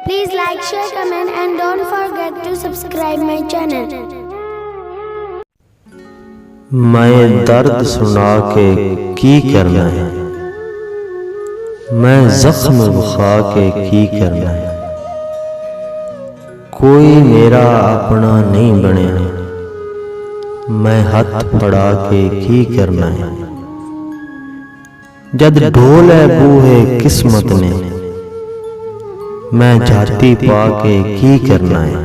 Please like, share, comment and don't forget to subscribe my channel. मैं दर्द सुना के की करना है, मैं जख्म बुखा के की करना है। कोई मेरा अपना नहीं बने, मैं हाथ फड़ा के की करना है। जद ढोले बूहे किस्मत ने, मैं जाती पा के की करना है।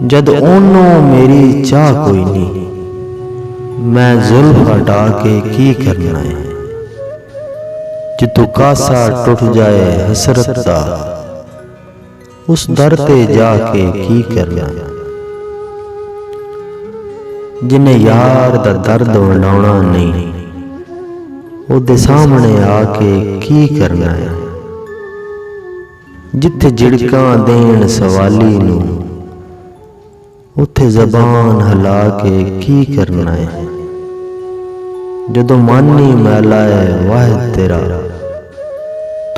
जद ओनो मेरी चाह कोई नहीं, मैं जुल्फ हटा के की करना है। जितु कासा टूट जाए हसरत दा, उस दर ते जाके की करना है। जिन्हें यार दा दर्द वंडाउणा नहीं, ओदे सामने आके की करना है। जिथे झिड़कां देण सवाली नूं, उथे ज़बान हिला के की करना है। जदों मन ही मैला है वाहिद तेरा,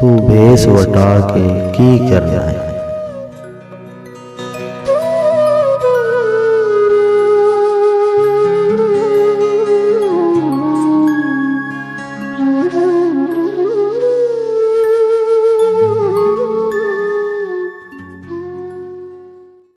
तू भेस वटा के की करना है।